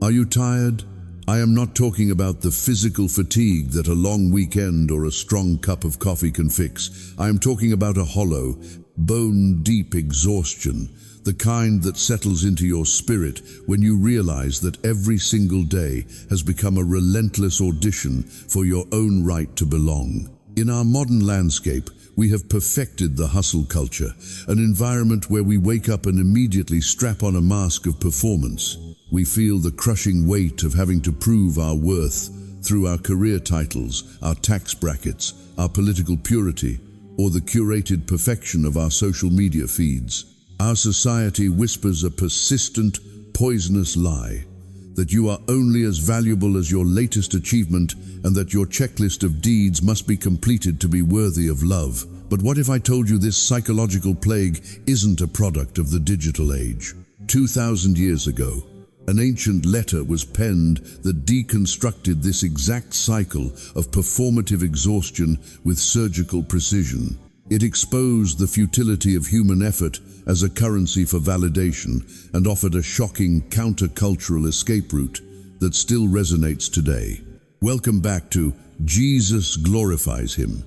Are you tired? I am not talking about the physical fatigue that a long weekend or a strong cup of coffee can fix. I am talking about a hollow, bone-deep exhaustion, the kind that settles into your spirit when you realize that every single day has become a relentless audition for your own right to belong. In our modern landscape, we have perfected the hustle culture, an environment where we wake up and immediately strap on a mask of performance. We feel the crushing weight of having to prove our worth through our career titles, our tax brackets, our political purity, or the curated perfection of our social media feeds. Our society whispers a persistent, poisonous lie that you are only as valuable as your latest achievement and that your checklist of deeds must be completed to be worthy of love. But what if I told you this psychological plague isn't a product of the digital age? 2,000 years ago, an ancient letter was penned that deconstructed this exact cycle of performative exhaustion with surgical precision. It exposed the futility of human effort as a currency for validation and offered a shocking countercultural escape route that still resonates today. Welcome back to Jesus Glorifies Him.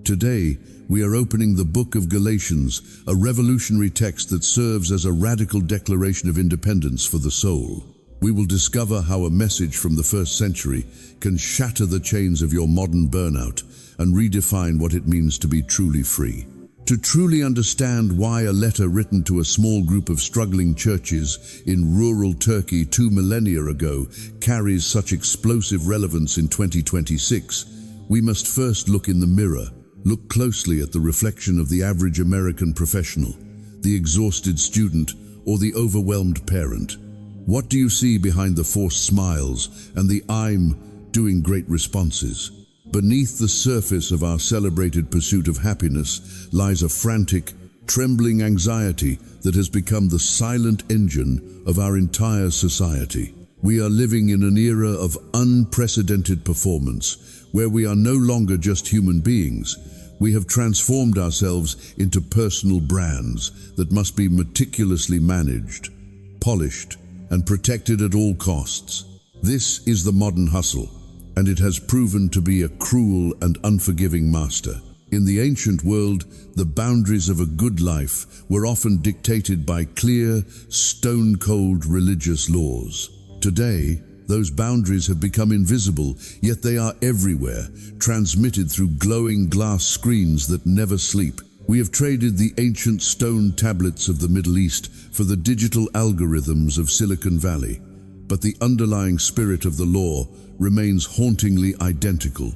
Today, we are opening the book of Galatians, a revolutionary text that serves as a radical declaration of independence for the soul. We will discover how a message from the first century can shatter the chains of your modern burnout and redefine what it means to be truly free. To truly understand why a letter written to a small group of struggling churches in rural Turkey 2 millennia ago carries such explosive relevance in 2026, we must first look in the mirror. Look closely at the reflection of the average American professional, the exhausted student, or the overwhelmed parent. What do you see behind the forced smiles and the "I'm doing great" responses? Beneath the surface of our celebrated pursuit of happiness lies a frantic, trembling anxiety that has become the silent engine of our entire society. We are living in an era of unprecedented performance, where we are no longer just human beings. We have transformed ourselves into personal brands that must be meticulously managed, polished, and protected at all costs. This is the modern hustle, and it has proven to be a cruel and unforgiving master. In the ancient world, the boundaries of a good life were often dictated by clear, stone-cold religious laws. Today, those boundaries have become invisible, yet they are everywhere, transmitted through glowing glass screens that never sleep. We have traded the ancient stone tablets of the Middle East for the digital algorithms of Silicon Valley, but the underlying spirit of the law remains hauntingly identical.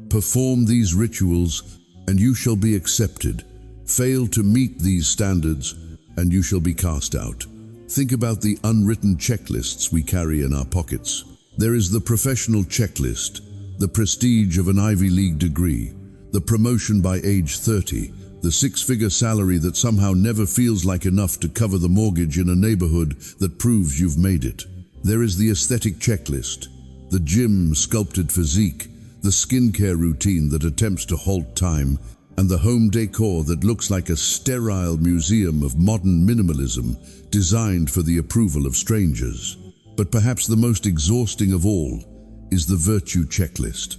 Perform these rituals, and you shall be accepted. Fail to meet these standards, and you shall be cast out. Think about the unwritten checklists we carry in our pockets. There is the professional checklist, the prestige of an Ivy League degree, the promotion by age 30, the six-figure salary that somehow never feels like enough to cover the mortgage in a neighborhood that proves you've made it. There is the aesthetic checklist, the gym sculpted physique, the skincare routine that attempts to halt time, and the home decor that looks like a sterile museum of modern minimalism designed for the approval of strangers. But perhaps the most exhausting of all is the virtue checklist.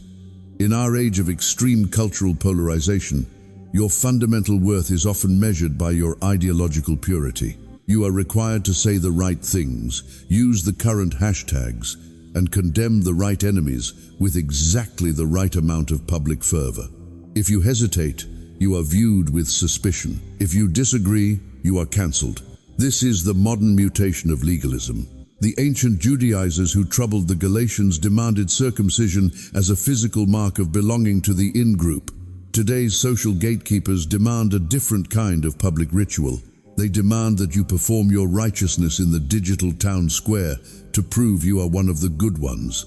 In our age of extreme cultural polarization, your fundamental worth is often measured by your ideological purity. You are required to say the right things, use the current hashtags, and condemn the right enemies with exactly the right amount of public fervor. If you hesitate, you are viewed with suspicion. If you disagree, you are cancelled. This is the modern mutation of legalism. The ancient Judaizers who troubled the Galatians demanded circumcision as a physical mark of belonging to the in-group. Today's social gatekeepers demand a different kind of public ritual. They demand that you perform your righteousness in the digital town square to prove you are one of the good ones.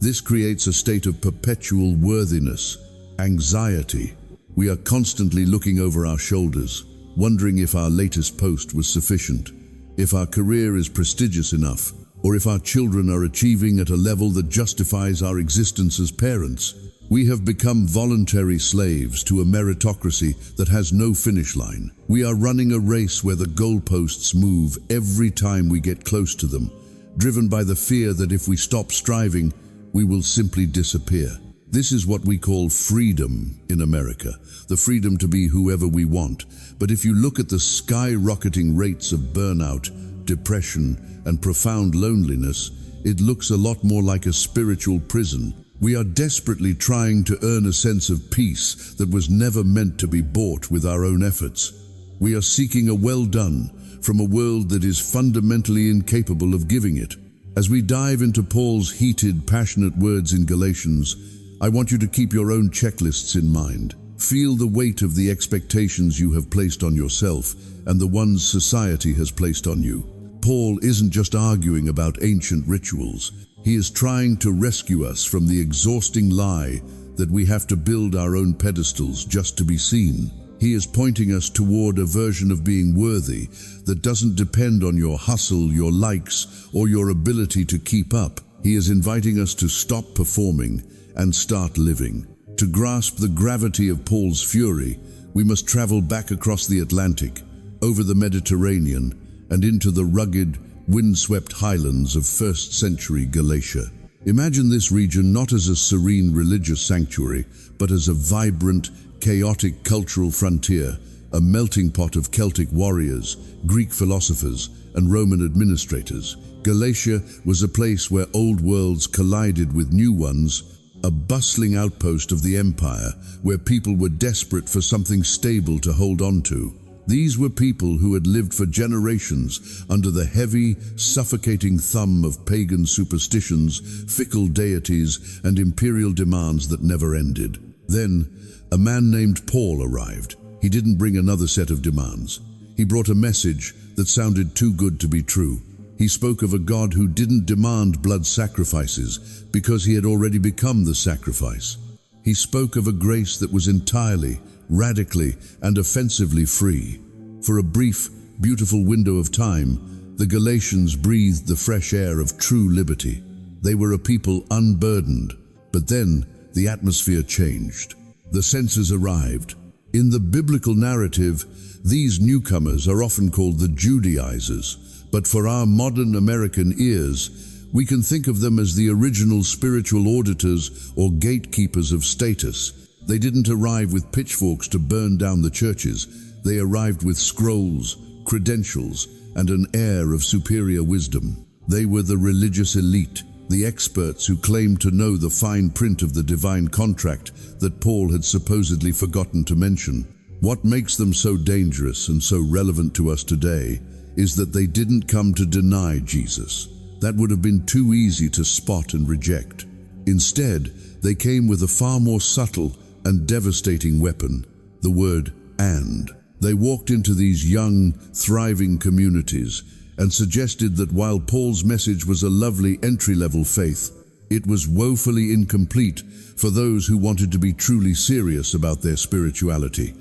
This creates a state of perpetual worthiness, anxiety. We are constantly looking over our shoulders, wondering if our latest post was sufficient, if our career is prestigious enough, or if our children are achieving at a level that justifies our existence as parents. We have become voluntary slaves to a meritocracy that has no finish line. We are running a race where the goalposts move every time we get close to them, driven by the fear that if we stop striving, we will simply disappear. This is what we call freedom in America, the freedom to be whoever we want. But if you look at the skyrocketing rates of burnout, depression, and profound loneliness, it looks a lot more like a spiritual prison. We are desperately trying to earn a sense of peace that was never meant to be bought with our own efforts. We are seeking a well done from a world that is fundamentally incapable of giving it. As we dive into Paul's heated, passionate words in Galatians, I want you to keep your own checklists in mind. Feel the weight of the expectations you have placed on yourself and the ones society has placed on you. Paul isn't just arguing about ancient rituals. He is trying to rescue us from the exhausting lie that we have to build our own pedestals just to be seen. He is pointing us toward a version of being worthy that doesn't depend on your hustle, your likes, or your ability to keep up. He is inviting us to stop performing and start living. To grasp the gravity of Paul's fury, we must travel back across the Atlantic, over the Mediterranean, and into the rugged, windswept highlands of first-century Galatia. Imagine this region not as a serene religious sanctuary, but as a vibrant, chaotic cultural frontier, a melting pot of Celtic warriors, Greek philosophers, and Roman administrators. Galatia was a place where old worlds collided with new ones, a bustling outpost of the empire where people were desperate for something stable to hold on to. These were people who had lived for generations under the heavy, suffocating thumb of pagan superstitions, fickle deities, and imperial demands that never ended. Then, a man named Paul arrived. He didn't bring another set of demands. He brought a message that sounded too good to be true. He spoke of a God who didn't demand blood sacrifices because he had already become the sacrifice. He spoke of a grace that was entirely, radically, and offensively free. For a brief, beautiful window of time, the Galatians breathed the fresh air of true liberty. They were a people unburdened, but then the atmosphere changed. The censors arrived. In the biblical narrative, these newcomers are often called the Judaizers, but for our modern American ears, we can think of them as the original spiritual auditors or gatekeepers of status. They didn't arrive with pitchforks to burn down the churches. They arrived with scrolls, credentials, and an air of superior wisdom. They were the religious elite, the experts who claimed to know the fine print of the divine contract that Paul had supposedly forgotten to mention. What makes them so dangerous and so relevant to us today is that they didn't come to deny Jesus. That would have been too easy to spot and reject. Instead, they came with a far more subtle and devastating weapon, the word "and." They walked into these young, thriving communities and suggested that while Paul's message was a lovely entry-level faith, it was woefully incomplete for those who wanted to be truly serious about their spirituality.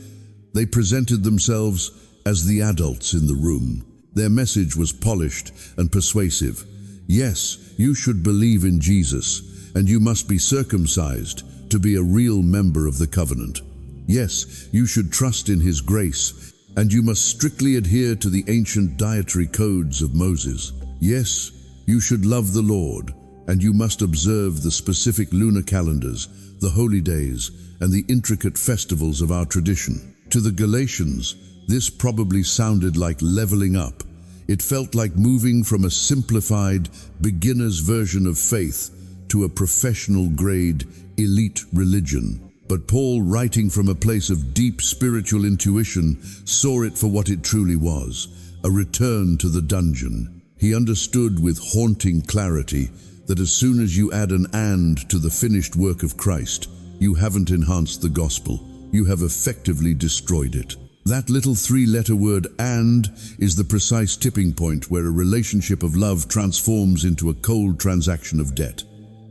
They presented themselves as the adults in the room. Their message was polished and persuasive. Yes, you should believe in Jesus, and you must be circumcised to be a real member of the covenant. Yes, you should trust in His grace, and you must strictly adhere to the ancient dietary codes of Moses. Yes, you should love the Lord, and you must observe the specific lunar calendars, the holy days, and the intricate festivals of our tradition. To the Galatians, this probably sounded like leveling up. It felt like moving from a simplified, beginner's version of faith to a professional-grade, elite religion. But Paul, writing from a place of deep spiritual intuition, saw it for what it truly was, a return to the dungeon. He understood with haunting clarity that as soon as you add an "and" to the finished work of Christ, you haven't enhanced the gospel. You have effectively destroyed it. That little three-letter word "and" is the precise tipping point where a relationship of love transforms into a cold transaction of debt.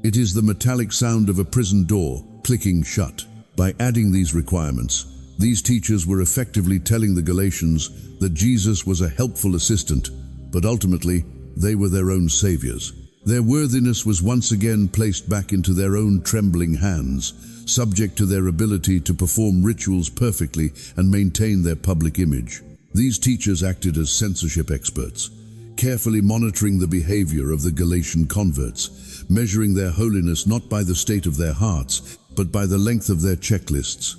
It is the metallic sound of a prison door clicking shut. By adding these requirements, these teachers were effectively telling the Galatians that Jesus was a helpful assistant, but ultimately they were their own saviors. Their worthiness was once again placed back into their own trembling hands, subject to their ability to perform rituals perfectly and maintain their public image. These teachers acted as censorship experts. carefully monitoring the behavior of the Galatian converts, measuring their holiness not by the state of their hearts, but by the length of their checklists.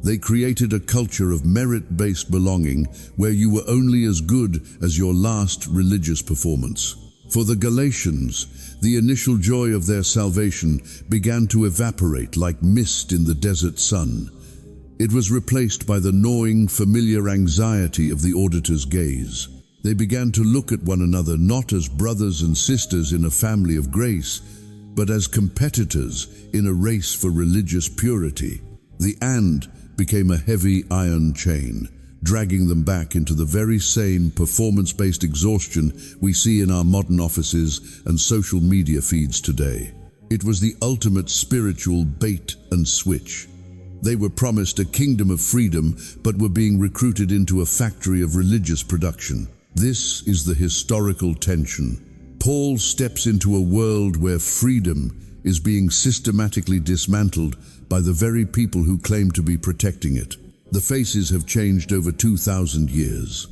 They created a culture of merit-based belonging where you were only as good as your last religious performance. For the Galatians, the initial joy of their salvation began to evaporate like mist in the desert sun. It was replaced by the gnawing, familiar anxiety of the auditor's gaze. They began to look at one another not as brothers and sisters in a family of grace, but as competitors in a race for religious purity. The "and" became a heavy iron chain, dragging them back into the very same performance-based exhaustion we see in our modern offices and social media feeds today. It was the ultimate spiritual bait and switch. They were promised a kingdom of freedom, but were being recruited into a factory of religious production. This is the historical tension. Paul steps into a world where freedom is being systematically dismantled by the very people who claim to be protecting it. The faces have changed over 2,000 years,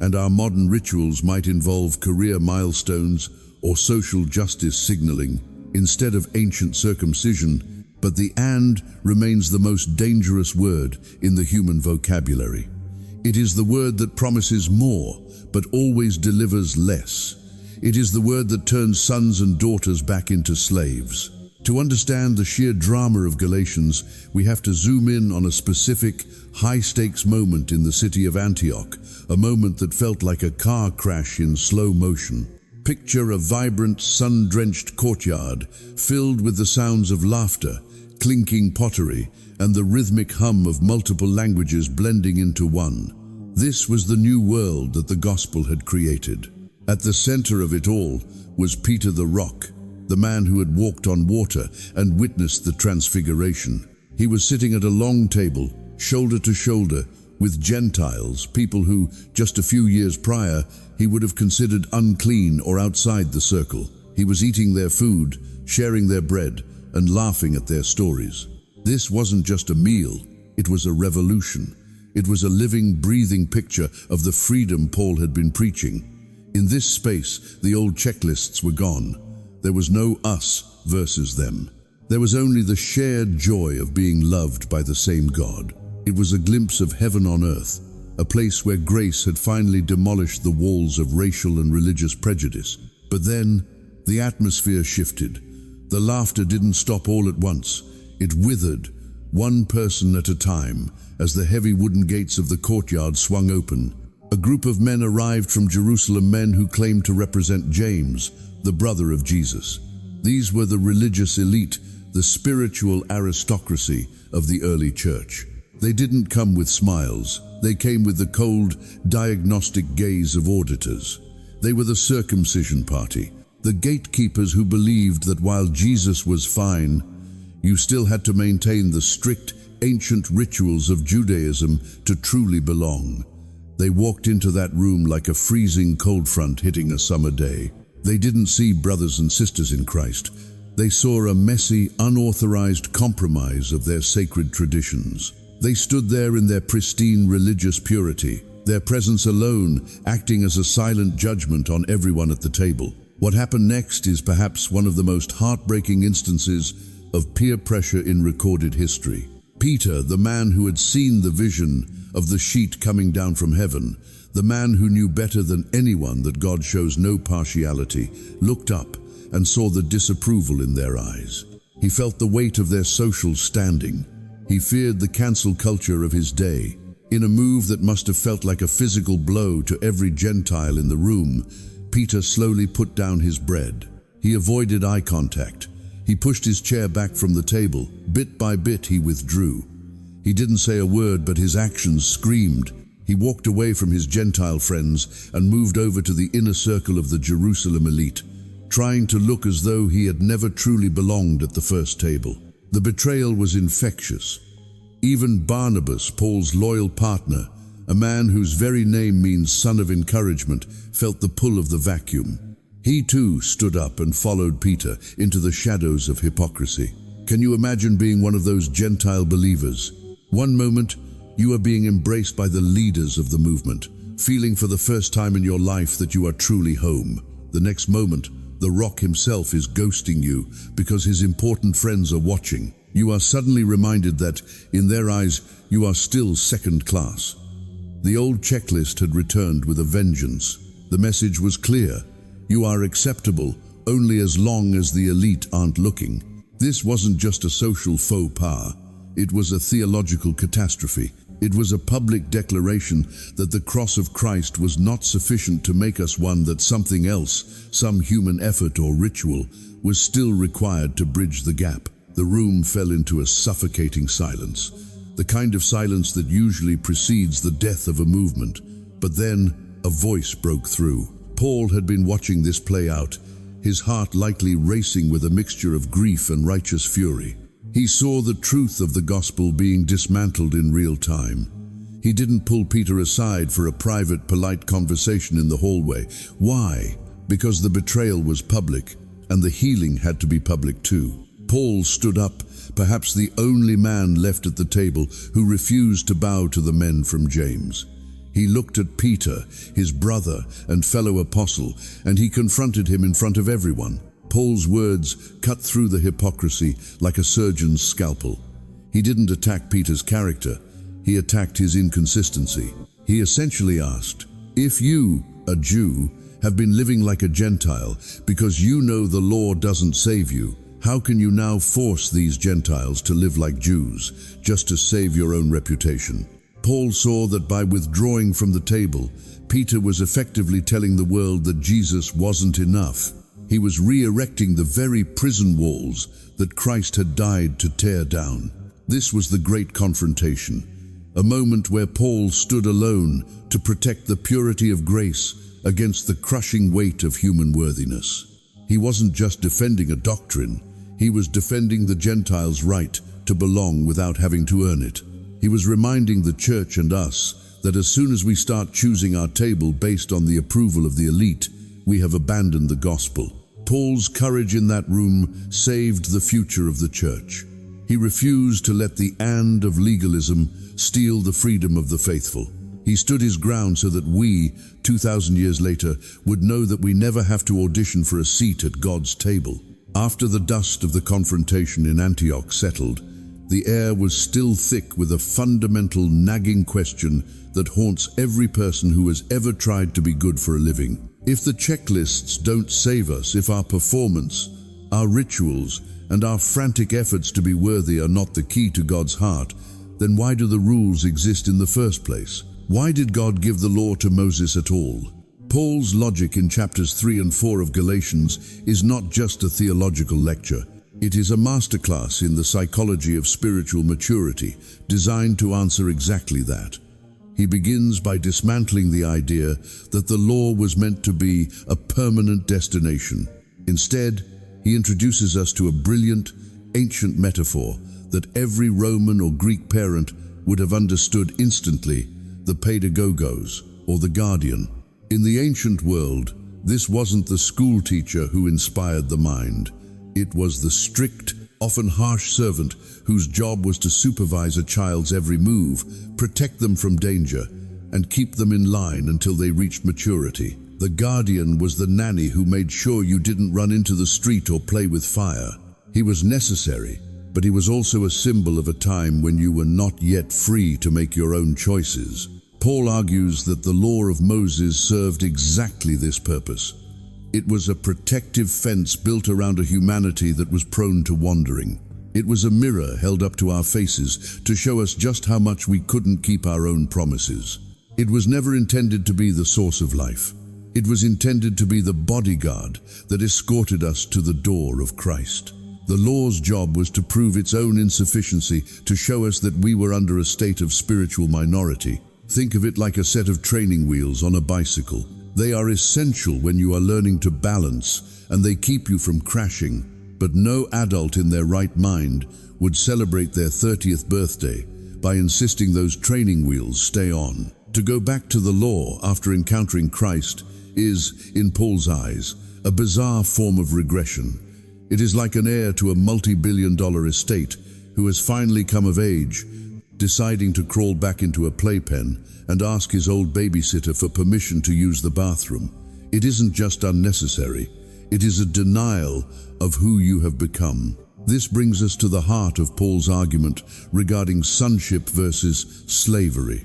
and our modern rituals might involve career milestones or social justice signaling instead of ancient circumcision, but the "and" remains the most dangerous word in the human vocabulary. It is the word that promises more, but always delivers less. It is the word that turns sons and daughters back into slaves. To understand the sheer drama of Galatians, we have to zoom in on a specific, high-stakes moment in the city of Antioch, a moment that felt like a car crash in slow motion. Picture a vibrant, sun-drenched courtyard, filled with the sounds of laughter, clinking pottery, and the rhythmic hum of multiple languages blending into one. This was the new world that the gospel had created. At the center of it all was Peter the Rock, the man who had walked on water and witnessed the transfiguration. He was sitting at a long table, shoulder to shoulder, with Gentiles, people who, just a few years prior, he would have considered unclean or outside the circle. He was eating their food, sharing their bread, and laughing at their stories. This wasn't just a meal, it was a revolution. It was a living, breathing picture of the freedom Paul had been preaching. In this space, the old checklists were gone. There was no us versus them. There was only the shared joy of being loved by the same God. It was a glimpse of heaven on earth, a place where grace had finally demolished the walls of racial and religious prejudice. But then, the atmosphere shifted. The laughter didn't stop all at once. It withered, one person at a time, as the heavy wooden gates of the courtyard swung open. A group of men arrived from Jerusalem, men who claimed to represent James, the brother of Jesus. These were the religious elite, the spiritual aristocracy of the early church. They didn't come with smiles. They came with the cold, diagnostic gaze of auditors. They were the circumcision party, the gatekeepers who believed that while Jesus was fine, you still had to maintain the strict, ancient rituals of Judaism to truly belong. They walked into that room like a freezing cold front hitting a summer day. They didn't see brothers and sisters in Christ. They saw a messy, unauthorized compromise of their sacred traditions. They stood there in their pristine religious purity, their presence alone acting as a silent judgment on everyone at the table. What happened next is perhaps one of the most heartbreaking instances of peer pressure in recorded history. Peter, the man who had seen the vision of the sheet coming down from heaven, the man who knew better than anyone that God shows no partiality, looked up and saw the disapproval in their eyes. He felt the weight of their social standing. He feared the cancel culture of his day. In a move that must have felt like a physical blow to every Gentile in the room, Peter slowly put down his bread. He avoided eye contact. He pushed his chair back from the table. Bit by bit, he withdrew. He didn't say a word, but his actions screamed. He walked away from his Gentile friends and moved over to the inner circle of the Jerusalem elite, trying to look as though he had never truly belonged at the first table. The betrayal was infectious. Even Barnabas, Paul's loyal partner, a man whose very name means son of encouragement, felt the pull of the vacuum. He too stood up and followed Peter into the shadows of hypocrisy. Can you imagine being one of those Gentile believers? One moment, you are being embraced by the leaders of the movement, feeling for the first time in your life that you are truly home. The next moment, the Rock himself is ghosting you because his important friends are watching. You are suddenly reminded that, in their eyes, you are still second class. The old checklist had returned with a vengeance. The message was clear. You are acceptable only as long as the elite aren't looking. This wasn't just a social faux pas. It was a theological catastrophe. It was a public declaration that the cross of Christ was not sufficient to make us one, that something else, some human effort or ritual, was still required to bridge the gap. The room fell into a suffocating silence, the kind of silence that usually precedes the death of a movement. But then a voice broke through. Paul had been watching this play out, his heart likely racing with a mixture of grief and righteous fury. He saw the truth of the gospel being dismantled in real time. He didn't pull Peter aside for a private, polite conversation in the hallway. Why? Because the betrayal was public, and the healing had to be public too. Paul stood up, perhaps the only man left at the table who refused to bow to the men from James. He looked at Peter, his brother and fellow apostle, and he confronted him in front of everyone. Paul's words cut through the hypocrisy like a surgeon's scalpel. He didn't attack Peter's character, he attacked his inconsistency. He essentially asked, if you, a Jew, have been living like a Gentile because you know the law doesn't save you, how can you now force these Gentiles to live like Jews just to save your own reputation? Paul saw that by withdrawing from the table, Peter was effectively telling the world that Jesus wasn't enough. He was re-erecting the very prison walls that Christ had died to tear down. This was the great confrontation, a moment where Paul stood alone to protect the purity of grace against the crushing weight of human worthiness. He wasn't just defending a doctrine, he was defending the Gentiles' right to belong without having to earn it. He was reminding the church and us that as soon as we start choosing our table based on the approval of the elite, we have abandoned the gospel. Paul's courage in that room saved the future of the church. He refused to let the "and" of legalism steal the freedom of the faithful. He stood his ground so that we, 2,000 years later, would know that we never have to audition for a seat at God's table. After the dust of the confrontation in Antioch settled, the air was still thick with a fundamental, nagging question that haunts every person who has ever tried to be good for a living. If the checklists don't save us, if our performance, our rituals, and our frantic efforts to be worthy are not the key to God's heart, then why do the rules exist in the first place? Why did God give the law to Moses at all? Paul's logic in chapters 3 and 4 of Galatians is not just a theological lecture. It is a masterclass in the psychology of spiritual maturity, designed to answer exactly that. He begins by dismantling the idea that the law was meant to be a permanent destination. Instead, he introduces us to a brilliant, ancient metaphor that every Roman or Greek parent would have understood instantly: the pedagogos, or the guardian. In the ancient world, this wasn't the school teacher who inspired the mind. It was the strict, often harsh servant whose job was to supervise a child's every move, protect them from danger, and keep them in line until they reached maturity. The guardian was the nanny who made sure you didn't run into the street or play with fire. He was necessary, but he was also a symbol of a time when you were not yet free to make your own choices. Paul argues that the law of Moses served exactly this purpose. It was a protective fence built around a humanity that was prone to wandering. It was a mirror held up to our faces to show us just how much we couldn't keep our own promises. It was never intended to be the source of life. It was intended to be the bodyguard that escorted us to the door of Christ. The law's job was to prove its own insufficiency, to show us that we were under a state of spiritual minority. Think of it like a set of training wheels on a bicycle. They are essential when you are learning to balance, and they keep you from crashing. But no adult in their right mind would celebrate their 30th birthday by insisting those training wheels stay on. To go back to the law after encountering Christ is, in Paul's eyes, a bizarre form of regression. It is like an heir to a multi-billion-dollar estate who has finally come of age, deciding to crawl back into a playpen and ask his old babysitter for permission to use the bathroom. It isn't just unnecessary, it is a denial of who you have become. This brings us to the heart of Paul's argument regarding sonship versus slavery.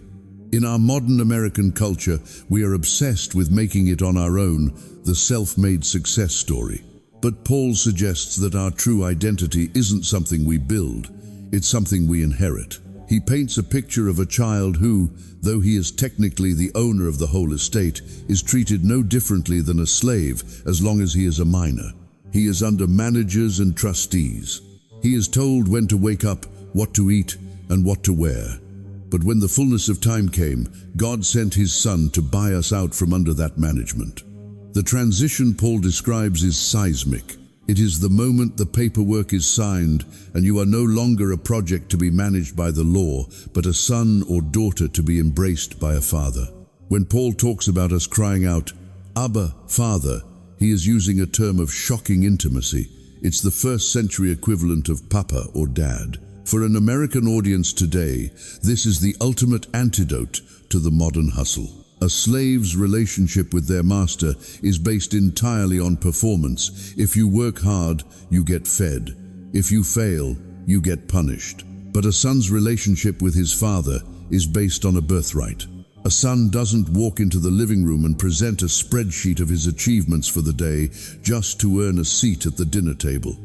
In our modern American culture, we are obsessed with making it on our own, the self-made success story. But Paul suggests that our true identity isn't something we build, it's something we inherit. He paints a picture of a child who, though he is technically the owner of the whole estate, is treated no differently than a slave as long as he is a minor. He is under managers and trustees. He is told when to wake up, what to eat, and what to wear. But when the fullness of time came, God sent his Son to buy us out from under that management. The transition Paul describes is seismic. It is the moment the paperwork is signed and you are no longer a project to be managed by the law, but a son or daughter to be embraced by a father. When Paul talks about us crying out, "Abba, Father," he is using a term of shocking intimacy. It's the first century equivalent of Papa or Dad. For an American audience today, this is the ultimate antidote to the modern hustle. A slave's relationship with their master is based entirely on performance. If you work hard, you get fed. If you fail, you get punished. But a son's relationship with his father is based on a birthright. A son doesn't walk into the living room and present a spreadsheet of his achievements for the day just to earn a seat at the dinner table.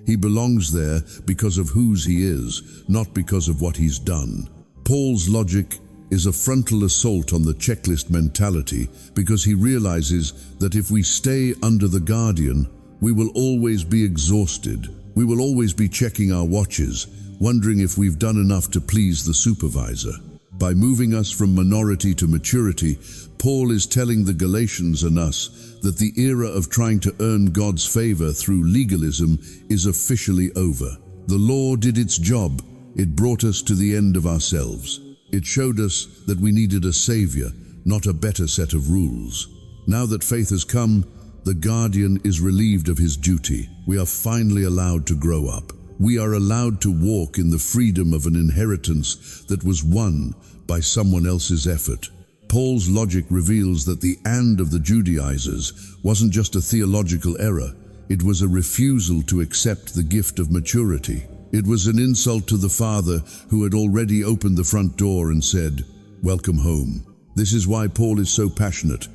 He belongs there because of whose he is, not because of what he's done. Paul's logic is a frontal assault on the checklist mentality because he realizes that if we stay under the guardian, we will always be exhausted. We will always be checking our watches, wondering if we've done enough to please the supervisor. By moving us from minority to maturity, Paul is telling the Galatians and us that the era of trying to earn God's favor through legalism is officially over. The law did its job. It brought us to the end of ourselves. It showed us that we needed a savior, not a better set of rules. Now that faith has come, the guardian is relieved of his duty. We are finally allowed to grow up. We are allowed to walk in the freedom of an inheritance that was won by someone else's effort. Paul's logic reveals that the "and" of the Judaizers wasn't just a theological error, it was a refusal to accept the gift of maturity. It was an insult to the Father who had already opened the front door and said, "Welcome home." This is why Paul is so passionate.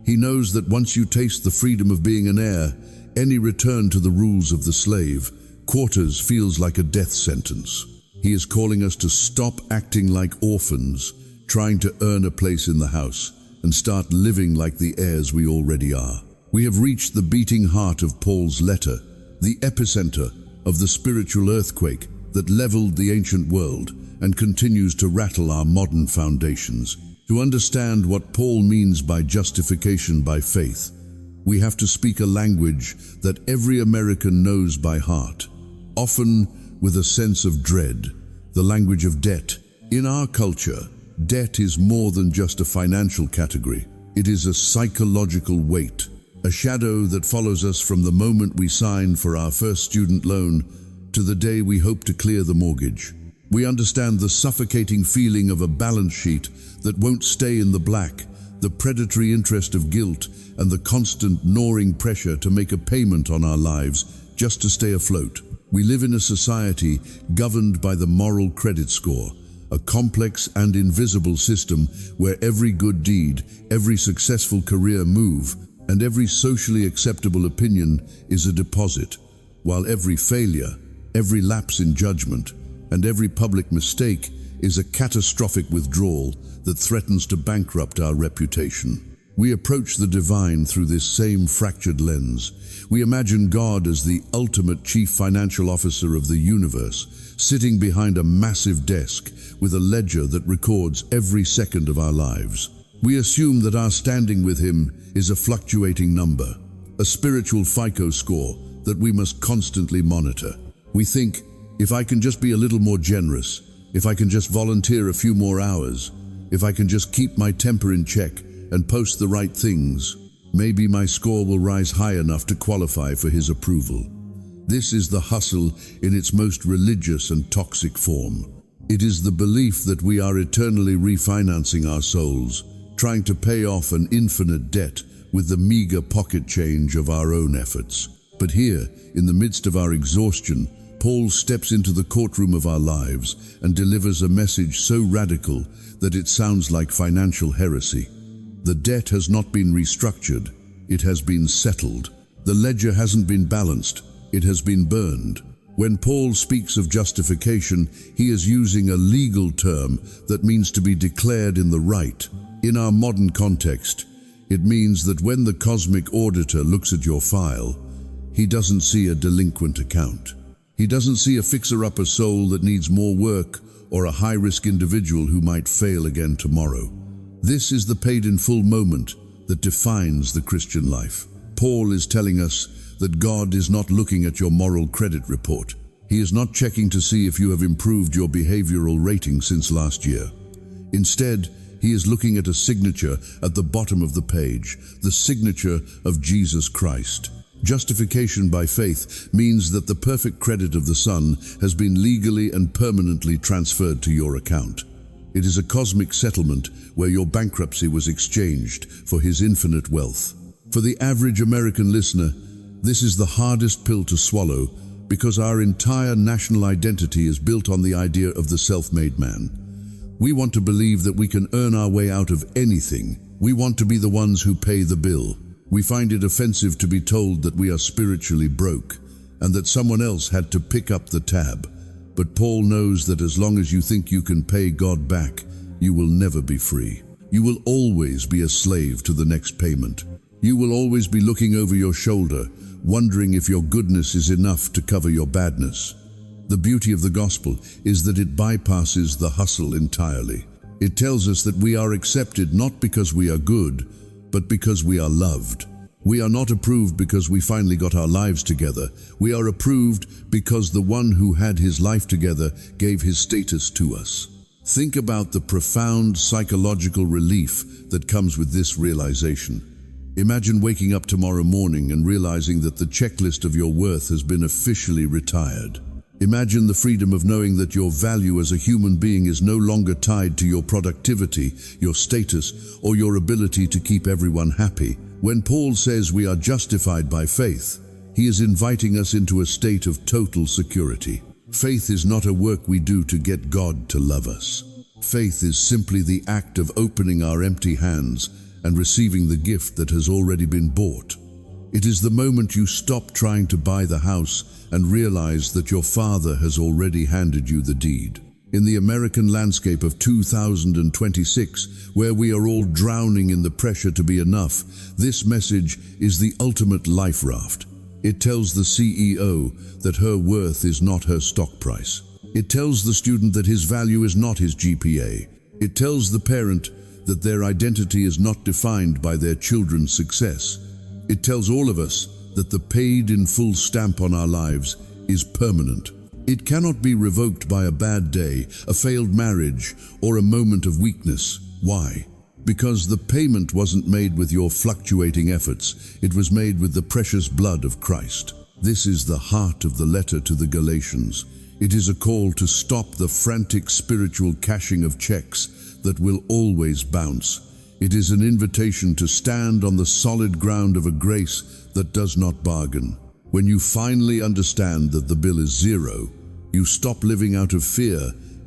He knows that once you taste the freedom of being an heir, any return to the rules of the slave quarters feels like a death sentence. He is calling us to stop acting like orphans, trying to earn a place in the house, and start living like the heirs we already are. We have reached the beating heart of Paul's letter, the epicenter of the spiritual earthquake that leveled the ancient world and continues to rattle our modern foundations. To understand what Paul means by justification by faith, we have to speak a language that every American knows by heart, often with a sense of dread, the language of debt. In our culture, debt is more than just a financial category. It is a psychological weight, a shadow that follows us from the moment we sign for our first student loan to the day we hope to clear the mortgage. We understand the suffocating feeling of a balance sheet that won't stay in the black, the predatory interest of guilt, and the constant gnawing pressure to make a payment on our lives just to stay afloat. We live in a society governed by the moral credit score, a complex and invisible system where every good deed, every successful career move, and every socially acceptable opinion is a deposit, while every failure, every lapse in judgment, and every public mistake is a catastrophic withdrawal that threatens to bankrupt our reputation. We approach the divine through this same fractured lens. We imagine God as the ultimate chief financial officer of the universe, sitting behind a massive desk with a ledger that records every second of our lives. We assume that our standing with him is a fluctuating number, a spiritual FICO score that we must constantly monitor. We think, if I can just be a little more generous, if I can just volunteer a few more hours, if I can just keep my temper in check and post the right things, maybe my score will rise high enough to qualify for his approval. This is the hustle in its most religious and toxic form. It is the belief that we are eternally refinancing our souls, trying to pay off an infinite debt with the meager pocket change of our own efforts. But here, in the midst of our exhaustion, Paul steps into the courtroom of our lives and delivers a message so radical that it sounds like financial heresy. The debt has not been restructured, it has been settled. The ledger hasn't been balanced, it has been burned. When Paul speaks of justification, he is using a legal term that means to be declared in the right. In our modern context, it means that when the cosmic auditor looks at your file, he doesn't see a delinquent account. He doesn't see a fixer-upper soul that needs more work or a high-risk individual who might fail again tomorrow. This is the paid-in-full moment that defines the Christian life. Paul is telling us that God is not looking at your moral credit report. He is not checking to see if you have improved your behavioral rating since last year. Instead, he is looking at a signature at the bottom of the page, the signature of Jesus Christ. Justification by faith means that the perfect credit of the Son has been legally and permanently transferred to your account. It is a cosmic settlement where your bankruptcy was exchanged for his infinite wealth. For the average American listener, this is the hardest pill to swallow because our entire national identity is built on the idea of the self-made man. We want to believe that we can earn our way out of anything. We want to be the ones who pay the bill. We find it offensive to be told that we are spiritually broke and that someone else had to pick up the tab. But Paul knows that as long as you think you can pay God back, you will never be free. You will always be a slave to the next payment. You will always be looking over your shoulder, wondering if your goodness is enough to cover your badness. The beauty of the gospel is that it bypasses the hustle entirely. It tells us that we are accepted not because we are good, but because we are loved. We are not approved because we finally got our lives together. We are approved because the one who had his life together gave his status to us. Think about the profound psychological relief that comes with this realization. Imagine waking up tomorrow morning and realizing that the checklist of your worth has been officially retired. Imagine the freedom of knowing that your value as a human being is no longer tied to your productivity, your status, or your ability to keep everyone happy. When Paul says we are justified by faith, he is inviting us into a state of total security. Faith is not a work we do to get God to love us. Faith is simply the act of opening our empty hands and receiving the gift that has already been bought. It is the moment you stop trying to buy the house and realize that your Father has already handed you the deed. In the American landscape of 2026, where we are all drowning in the pressure to be enough, this message is the ultimate life raft. It tells the CEO that her worth is not her stock price. It tells the student that his value is not his GPA. It tells the parent that their identity is not defined by their children's success. It tells all of us that the paid-in-full stamp on our lives is permanent. It cannot be revoked by a bad day, a failed marriage, or a moment of weakness. Why? Because the payment wasn't made with your fluctuating efforts, it was made with the precious blood of Christ. This is the heart of the letter to the Galatians. It is a call to stop the frantic spiritual cashing of checks that will always bounce. It is an invitation to stand on the solid ground of a grace that does not bargain. When you finally understand that the bill is zero, you stop living out of fear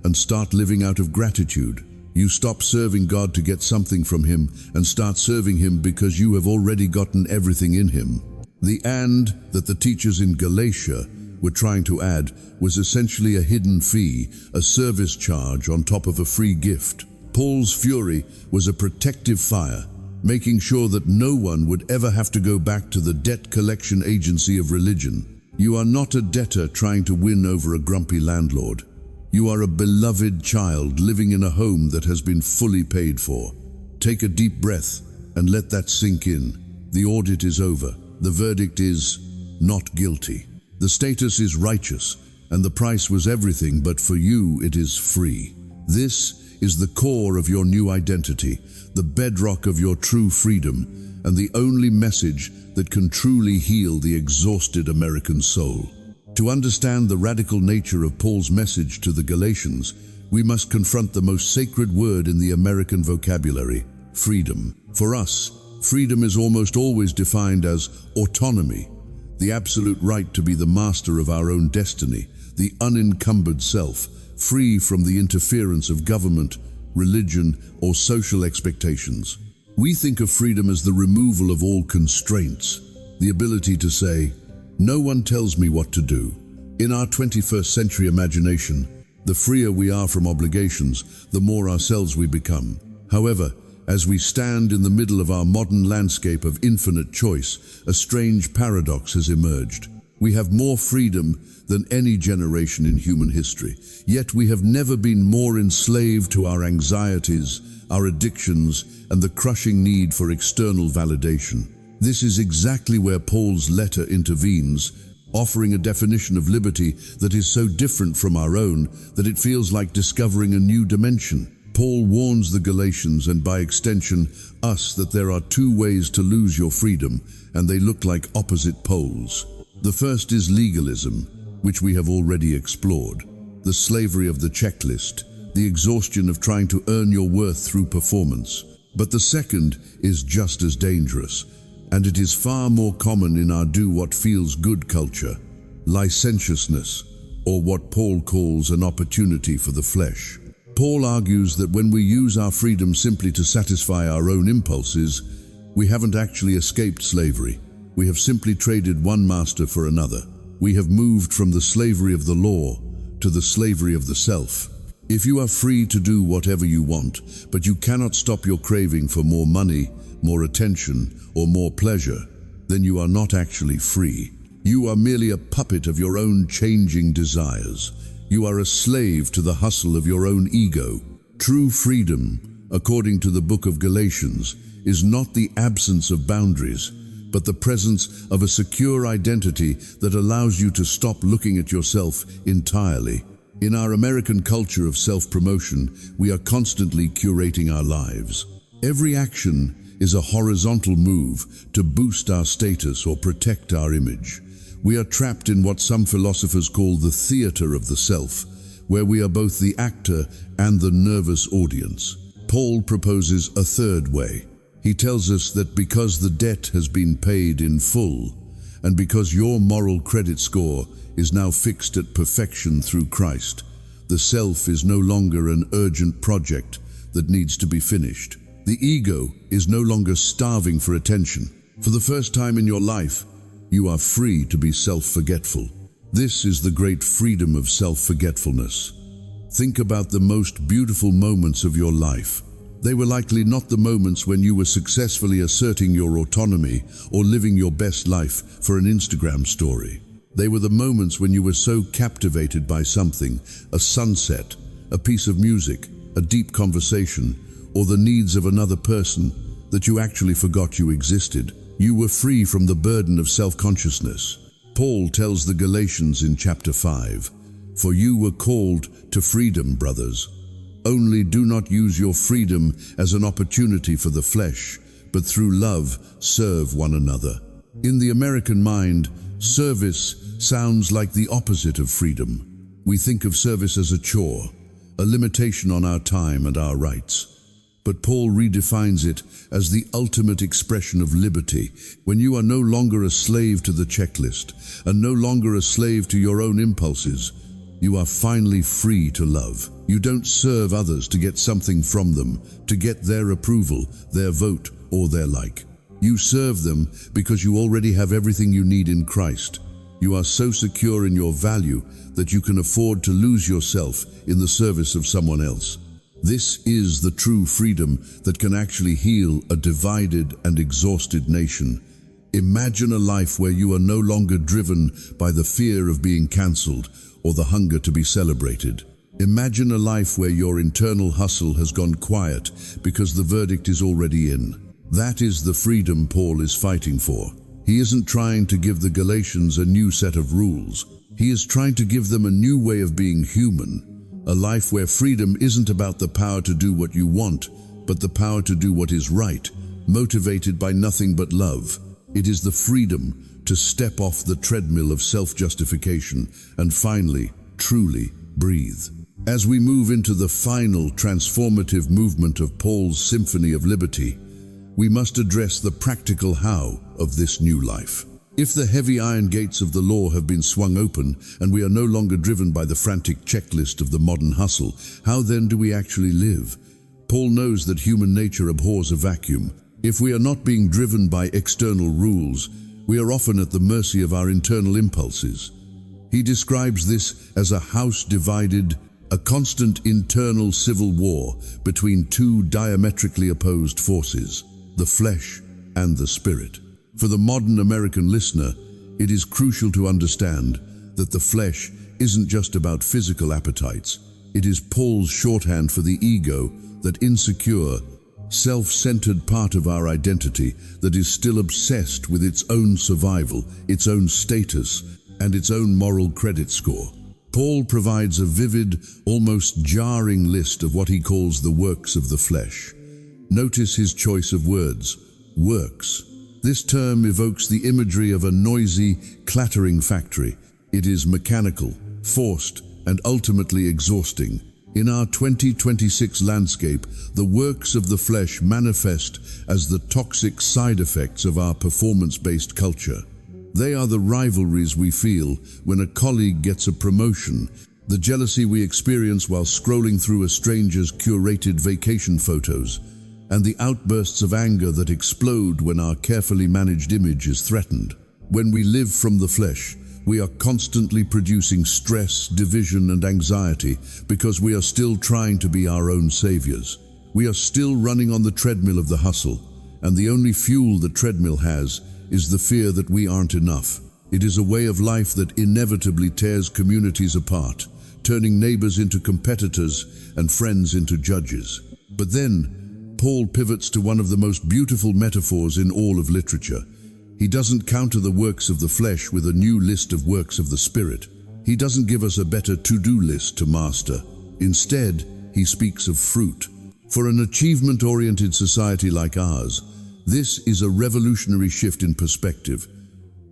and start living out of gratitude. You stop serving God to get something from Him and start serving Him because you have already gotten everything in Him. The "and" that the teachers in Galatia were trying to add was essentially a hidden fee, a service charge on top of a free gift. Paul's fury was a protective fire, making sure that no one would ever have to go back to the debt collection agency of religion. You are not a debtor trying to win over a grumpy landlord. You are a beloved child living in a home that has been fully paid for. Take a deep breath and let that sink in. The audit is over. The verdict is not guilty. The status is righteous, and the price was everything, but for you it is free. This is the core of your new identity, the bedrock of your true freedom, and the only message that can truly heal the exhausted American soul. To understand the radical nature of Paul's message to the Galatians, we must confront the most sacred word in the American vocabulary: freedom. For us, freedom is almost always defined as autonomy, the absolute right to be the master of our own destiny, the unencumbered self, free from the interference of government, religion, or social expectations. We think of freedom as the removal of all constraints, the ability to say, "No one tells me what to do." In our 21st century imagination, the freer we are from obligations, the more ourselves we become. However, as we stand in the middle of our modern landscape of infinite choice, a strange paradox has emerged. We have more freedom than any generation in human history, yet we have never been more enslaved to our anxieties, our addictions, and the crushing need for external validation. This is exactly where Paul's letter intervenes, offering a definition of liberty that is so different from our own that it feels like discovering a new dimension. Paul warns the Galatians, and by extension us, that there are two ways to lose your freedom, and they look like opposite poles. The first is legalism, which we have already explored. The slavery of the checklist, the exhaustion of trying to earn your worth through performance. But the second is just as dangerous, and it is far more common in our do-what-feels-good culture: licentiousness, or what Paul calls an opportunity for the flesh. Paul argues that when we use our freedom simply to satisfy our own impulses, we haven't actually escaped slavery. We have simply traded one master for another. We have moved from the slavery of the law to the slavery of the self. If you are free to do whatever you want, but you cannot stop your craving for more money, more attention, or more pleasure, then you are not actually free. You are merely a puppet of your own changing desires. You are a slave to the hustle of your own ego. True freedom, according to the book of Galatians, is not the absence of boundaries, but the presence of a secure identity that allows you to stop looking at yourself entirely. In our American culture of self-promotion, we are constantly curating our lives. Every action is a horizontal move to boost our status or protect our image. We are trapped in what some philosophers call the theater of the self, where we are both the actor and the nervous audience. Paul proposes a third way. He tells us that because the debt has been paid in full, and because your moral credit score is now fixed at perfection through Christ, the self is no longer an urgent project that needs to be finished. The ego is no longer starving for attention. For the first time in your life, you are free to be self-forgetful. This is the great freedom of self-forgetfulness. Think about the most beautiful moments of your life. They were likely not the moments when you were successfully asserting your autonomy or living your best life for an Instagram story. They were the moments when you were so captivated by something, a sunset, a piece of music, a deep conversation, or the needs of another person, that you actually forgot you existed. You were free from the burden of self-consciousness. Paul tells the Galatians in chapter 5, "For you were called to freedom, brothers. Only do not use your freedom as an opportunity for the flesh, but through love serve one another." In the American mind, service sounds like the opposite of freedom. We think of service as a chore, a limitation on our time and our rights. But Paul redefines it as the ultimate expression of liberty, when you are no longer a slave to the checklist and no longer a slave to your own impulses. You are finally free to love. You don't serve others to get something from them, to get their approval, their vote, or their like. You serve them because you already have everything you need in Christ. You are so secure in your value that you can afford to lose yourself in the service of someone else. This is the true freedom that can actually heal a divided and exhausted nation. Imagine a life where you are no longer driven by the fear of being cancelled or the hunger to be celebrated. Imagine a life where your internal hustle has gone quiet because the verdict is already in. That is the freedom Paul is fighting for. He isn't trying to give the Galatians a new set of rules. He is trying to give them a new way of being human. A life where freedom isn't about the power to do what you want, but the power to do what is right, motivated by nothing but love. It is the freedom to step off the treadmill of self-justification and finally, truly, breathe. As we move into the final transformative movement of Paul's Symphony of Liberty, we must address the practical how of this new life. If the heavy iron gates of the law have been swung open and we are no longer driven by the frantic checklist of the modern hustle, how then do we actually live? Paul knows that human nature abhors a vacuum. If we are not being driven by external rules, we are often at the mercy of our internal impulses. He describes this as a house divided, a constant internal civil war between two diametrically opposed forces, the flesh and the spirit. For the modern American listener, it is crucial to understand that the flesh isn't just about physical appetites. It is Paul's shorthand for the ego, that insecure, self-centered part of our identity that is still obsessed with its own survival, its own status, and its own moral credit score. Paul provides a vivid, almost jarring list of what he calls the works of the flesh. Notice his choice of words, works. This term evokes the imagery of a noisy, clattering factory. It is mechanical, forced, and ultimately exhausting. In our 2026 landscape, the works of the flesh manifest as the toxic side effects of our performance-based culture. They are the rivalries we feel when a colleague gets a promotion, the jealousy we experience while scrolling through a stranger's curated vacation photos, and the outbursts of anger that explode when our carefully managed image is threatened. When we live from the flesh, we are constantly producing stress, division, and anxiety because we are still trying to be our own saviors. We are still running on the treadmill of the hustle, and the only fuel the treadmill has is the fear that we aren't enough. It is a way of life that inevitably tears communities apart, turning neighbors into competitors and friends into judges. But then, Paul pivots to one of the most beautiful metaphors in all of literature. He doesn't counter the works of the flesh with a new list of works of the Spirit. He doesn't give us a better to-do list to master. Instead, he speaks of fruit. For an achievement-oriented society like ours, this is a revolutionary shift in perspective.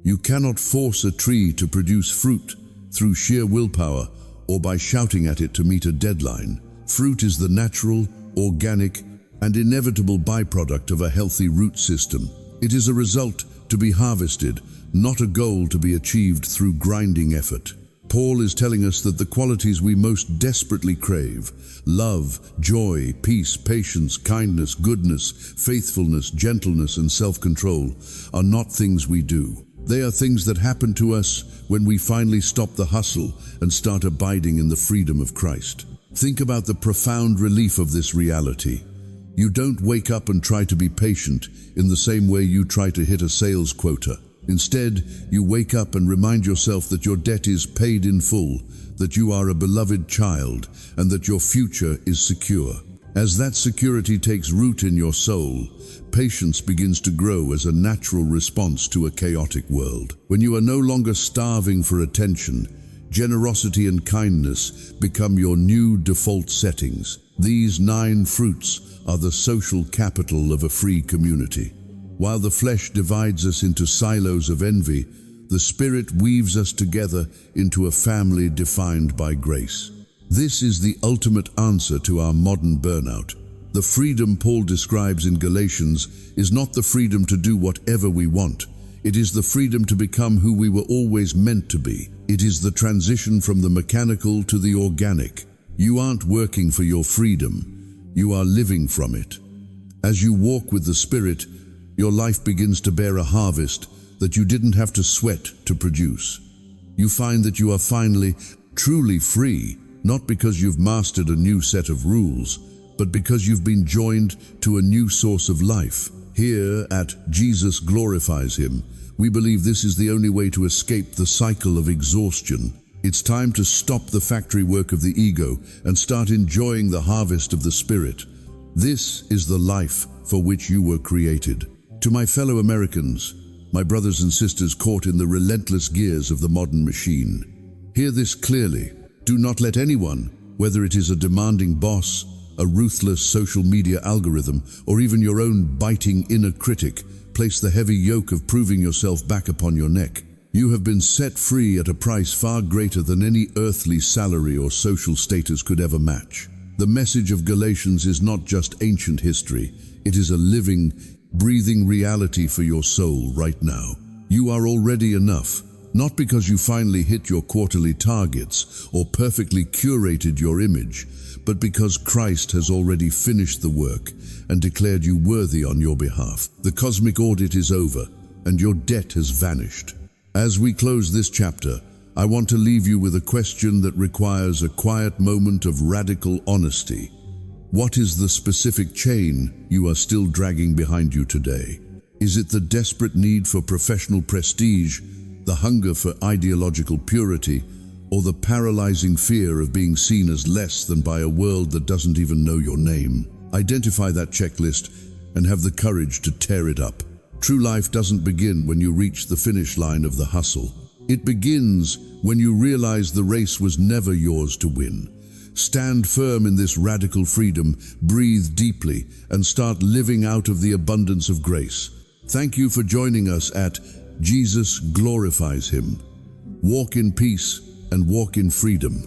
You cannot force a tree to produce fruit through sheer willpower or by shouting at it to meet a deadline. Fruit is the natural, organic, and inevitable byproduct of a healthy root system. It is a result to be harvested, not a goal to be achieved through grinding effort. Paul is telling us that the qualities we most desperately crave, love, joy, peace, patience, kindness, goodness, faithfulness, gentleness, and self-control, are not things we do. They are things that happen to us when we finally stop the hustle and start abiding in the freedom of Christ. Think about the profound relief of this reality. You don't wake up and try to be patient in the same way you try to hit a sales quota. Instead, you wake up and remind yourself that your debt is paid in full, that you are a beloved child, and that your future is secure. As that security takes root in your soul, patience begins to grow as a natural response to a chaotic world. When you are no longer starving for attention, generosity and kindness become your new default settings. These 9 fruits are the social capital of a free community. While the flesh divides us into silos of envy, the Spirit weaves us together into a family defined by grace. This is the ultimate answer to our modern burnout. The freedom Paul describes in Galatians is not the freedom to do whatever we want. It is the freedom to become who we were always meant to be. It is the transition from the mechanical to the organic. You aren't working for your freedom. You are living from it. As you walk with the Spirit, your life begins to bear a harvest that you didn't have to sweat to produce. You find that you are finally, truly free, not because you've mastered a new set of rules, but because you've been joined to a new source of life. Here at Jesus Glorifies Him, we believe this is the only way to escape the cycle of exhaustion. It's time to stop the factory work of the ego and start enjoying the harvest of the Spirit. This is the life for which you were created. To my fellow Americans, my brothers and sisters caught in the relentless gears of the modern machine, hear this clearly. Do not let anyone, whether it is a demanding boss, a ruthless social media algorithm, or even your own biting inner critic, place the heavy yoke of proving yourself back upon your neck. You have been set free at a price far greater than any earthly salary or social status could ever match. The message of Galatians is not just ancient history. It is a living, breathing reality for your soul right now. You are already enough, not because you finally hit your quarterly targets or perfectly curated your image, but because Christ has already finished the work and declared you worthy on your behalf. The cosmic audit is over, and your debt has vanished. As we close this chapter, I want to leave you with a question that requires a quiet moment of radical honesty. What is the specific chain you are still dragging behind you today? Is it the desperate need for professional prestige, the hunger for ideological purity, or the paralyzing fear of being seen as less than by a world that doesn't even know your name? Identify that checklist and have the courage to tear it up. True life doesn't begin when you reach the finish line of the hustle. It begins when you realize the race was never yours to win. Stand firm in this radical freedom, breathe deeply, and start living out of the abundance of grace. Thank you for joining us at Jesus Glorifies Him. Walk in peace and walk in freedom.